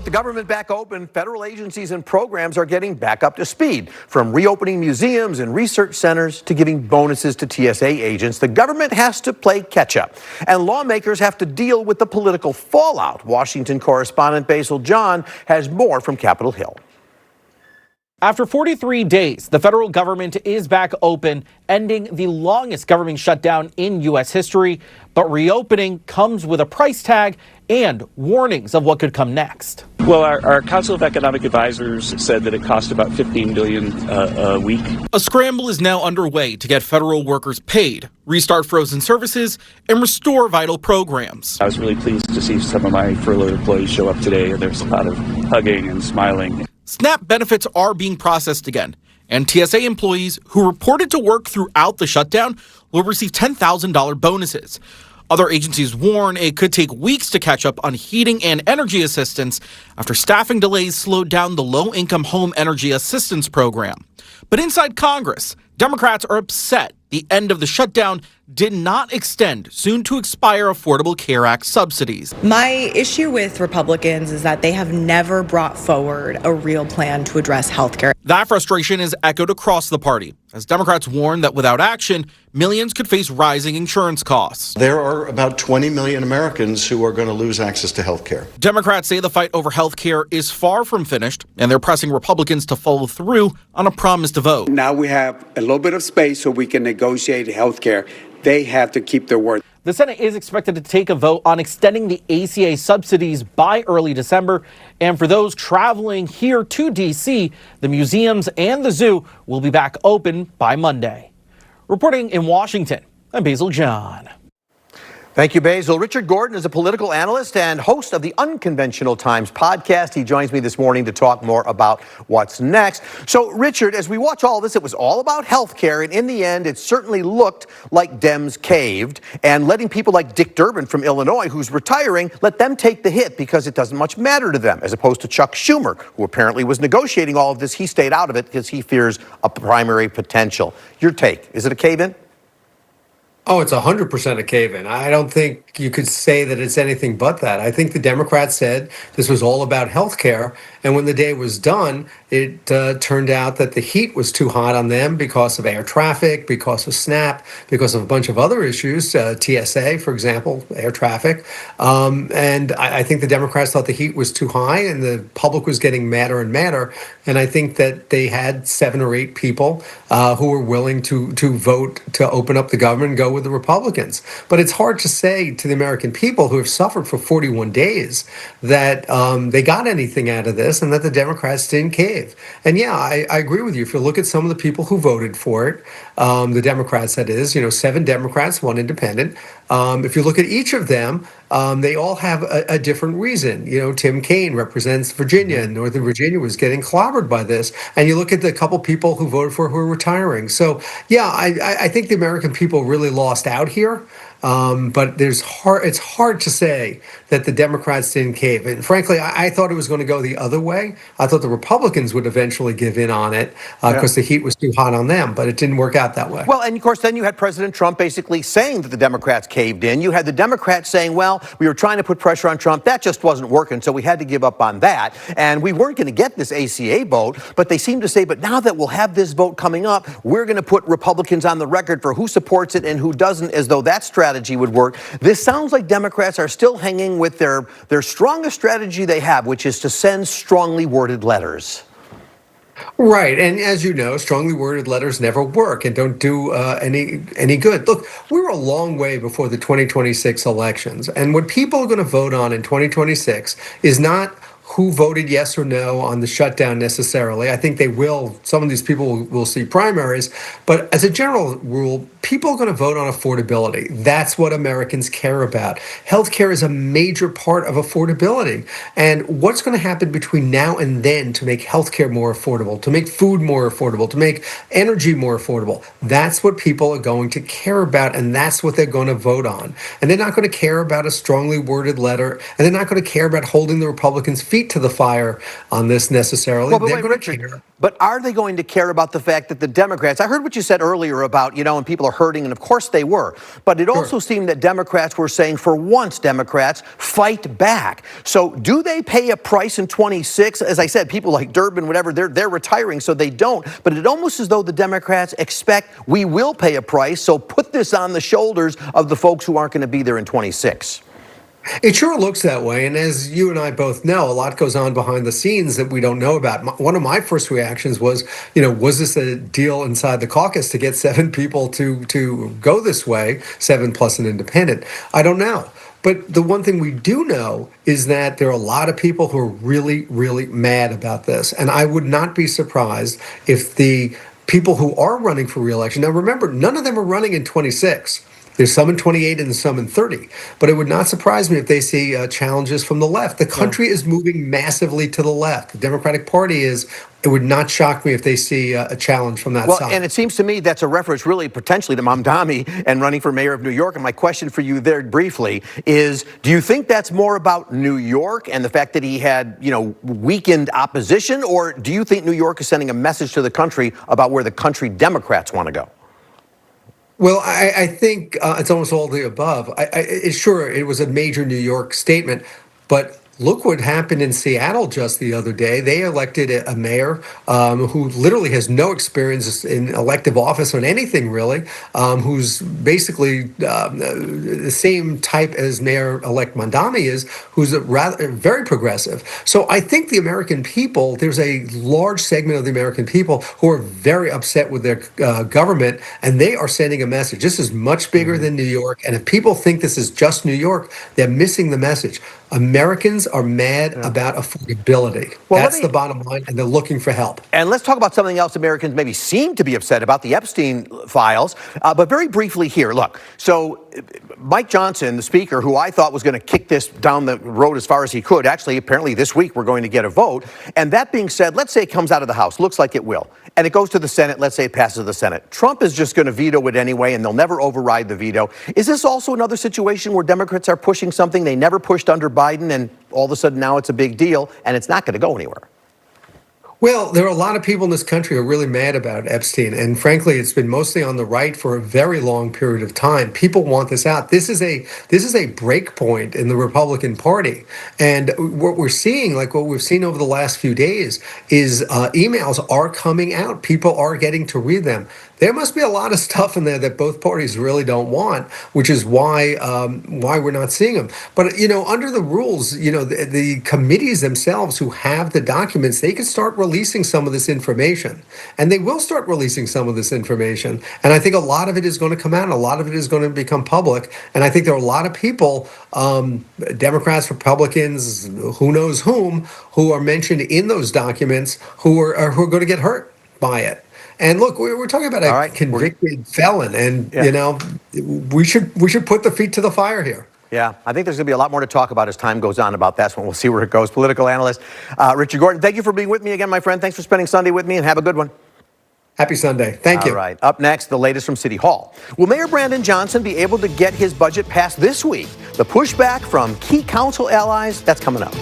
with the government back open, federal agencies and programs are getting back up to speed. From reopening museums and research centers to giving bonuses to TSA agents, the government has to play catch up. And lawmakers have to deal with the political fallout. Washington correspondent Basil John has more from Capitol Hill. After 43 days, the federal government is back open, ending the longest government shutdown in U.S. history. But reopening comes with a price tag and warnings of what could come next. Well, our Council of Economic Advisors said that it cost about $15 billion a week. A scramble is now underway to get federal workers paid, restart frozen services, and restore vital programs. I was really pleased to see some of my furloughed employees show up today, and there's a lot of hugging and smiling. SNAP benefits are being processed again, and TSA employees who reported to work throughout the shutdown will receive $10,000 bonuses. Other agencies warn it could take weeks to catch up on heating and energy assistance after staffing delays slowed down the low-income home energy assistance program. But inside Congress, Democrats are upset the end of the shutdown did not extend soon-to-expire Affordable Care Act subsidies. My issue with Republicans is that they have never brought forward a real plan to address health care. That frustration is echoed across the party, as Democrats warn that without action, millions could face rising insurance costs. There are about 20 million Americans who are going to lose access to health care. Democrats say the fight over health care is far from finished, and they're pressing Republicans to follow through on a promise to vote. Now we have a little bit of space so we can negotiate health care. They have to keep their word. The Senate is expected to take a vote on extending the ACA subsidies by early December. And for those traveling here to D.C., the museums and the zoo will be back open by Monday. Reporting in Washington, I'm Basil John. Thank you, Basil. Richard Gordon is a political analyst and host of the Unconventional Times podcast. He joins me this morning to talk more about what's next. So, Richard, as we watch all this, it was all about health care, and in the end, it certainly looked like Dems caved, and letting people like Dick Durbin from Illinois, who's retiring, let them take the hit because it doesn't much matter to them, as opposed to Chuck Schumer, who apparently was negotiating all of this. He stayed out of it because he fears a primary potential. Your take, is it a cave-in? Oh, it's 100% a cave-in. I don't think you could say that it's anything but that. I think the Democrats said this was all about health care, and when the day was done, it turned out that the heat was too hot on them because of air traffic, because of SNAP, because of a bunch of other issues, TSA, for example, air traffic. And I think the Democrats thought the heat was too high, and the public was getting madder and madder. And I think that they had 7 or 8 people who were willing to vote to open up the government and go with the Republicans. But it's hard to say to the American people who have suffered for 41 days that they got anything out of this and that the Democrats didn't cave. And yeah, I agree with you. If you look at some of the people who voted for it, the Democrats, that is, 7 Democrats, 1 independent. If you look at each of them, they all have a different reason. Tim Kaine represents Virginia, and Northern Virginia was getting clobbered by this. And you look at the couple people who voted for it who are retiring. So, yeah, I think the American people really lost out here. But it's hard to say that the Democrats didn't cave. And frankly, I thought it was going to go the other way. I thought the Republicans would eventually give in on it because the heat was too hot on them, but it didn't work out that way. Well, and of course, then you had President Trump basically saying that the Democrats caved in. You had the Democrats saying, well, we were trying to put pressure on Trump. That just wasn't working, so we had to give up on that. And we weren't going to get this ACA vote, but they seem to say, but now that we'll have this vote coming up, we're going to put Republicans on the record for who supports it and who doesn't, as though that strategy would work. This sounds like Democrats are still hanging with their strongest strategy they have, which is to send strongly worded letters. Right. And as you know, strongly worded letters never work and don't do any good. Look, we're a long way before the 2026 elections. And what people are going to vote on in 2026 is not who voted yes or no on the shutdown necessarily. I think they will. Some of these people will see primaries. But as a general rule, people are going to vote on affordability. That's what Americans care about. Healthcare is a major part of affordability. And what's going to happen between now and then to make healthcare more affordable, to make food more affordable, to make energy more affordable? That's what people are going to care about, and that's what they're going to vote on. And they're not going to care about a strongly worded letter, and they're not going to care about holding the Republicans' feet feet to the fire on this necessarily. Well, but They're wait, gonna Richard, care. but are they going to care about the fact that the Democrats, I heard what you said earlier about, and people are hurting, and of course they were, but it also seemed that Democrats were saying, for once, Democrats, fight back. So do they pay a price in 26? As I said, people like Durbin, whatever, they're retiring, so they don't. But it almost as though the Democrats expect we will pay a price, so put this on the shoulders of the folks who aren't going to be there in 26. It sure looks that way. And as you and I both know, a lot goes on behind the scenes that we don't know about. One of my first reactions was, was this a deal inside the caucus to get 7 people to go this way, 7 plus an independent? I don't know. But the one thing we do know is that there are a lot of people who are really, really mad about this. And I would not be surprised if the people who are running for reelection, now remember, none of them are running in 26. There's some in 28 and some in 30. But it would not surprise me if they see challenges from the left. The country is moving massively to the left. The Democratic Party is. It would not shock me if they see a challenge from that side. And it seems to me that's a reference really potentially to Mamdani and running for mayor of New York. And my question for you there briefly is, do you think that's more about New York and the fact that he had, weakened opposition? Or do you think New York is sending a message to the country about where the country Democrats want to go? Well, I think it's almost all the above. Sure, it was a major New York statement, but look what happened in Seattle just the other day. They elected a mayor who literally has no experience in elective office on anything, really, who's basically the same type as Mayor-elect Mamdani is, who's very progressive. So I think the American people, there's a large segment of the American people who are very upset with their government, and they are sending a message. This is much bigger than New York, and if people think this is just New York, they're missing the message. Americans are mad about affordability. Well, that's the bottom line, and they're looking for help. And let's talk about something else Americans maybe seem to be upset about, the Epstein files. But very briefly here, look, so Mike Johnson, the speaker, who I thought was going to kick this down the road as far as he could, actually, apparently this week we're going to get a vote. And that being said, let's say it comes out of the House, looks like it will, and it goes to the Senate, let's say it passes the Senate. Trump is just going to veto it anyway, and they'll never override the veto. Is this also another situation where Democrats are pushing something they never pushed under Biden, and all of a sudden now it's a big deal, and it's not going to go anywhere? Well, there are a lot of people in this country who are really mad about Epstein. And frankly, it's been mostly on the right for a very long period of time. People want this out. This is a break point in the Republican Party. And what we're seeing, like what we've seen over the last few days, is emails are coming out. People are getting to read them. There must be a lot of stuff in there that both parties really don't want, which is why we're not seeing them. But, under the rules, the committees themselves who have the documents, they can start releasing some of this information. And they will start releasing some of this information. And I think a lot of it is going to come out, and a lot of it is going to become public. And I think there are a lot of people, Democrats, Republicans, who knows whom, who are mentioned in those documents who are going to get hurt by it. And look, we're talking about a convicted felon, and we should put the feet to the fire here. Yeah, I think there's going to be a lot more to talk about as time goes on about that one. We'll see where it goes. Political analyst Richard Gordon, thank you for being with me again, my friend. Thanks for spending Sunday with me, and have a good one. Happy Sunday. Thank you. All right. Up next, the latest from City Hall. Will Mayor Brandon Johnson be able to get his budget passed this week? The pushback from key council allies, that's coming up.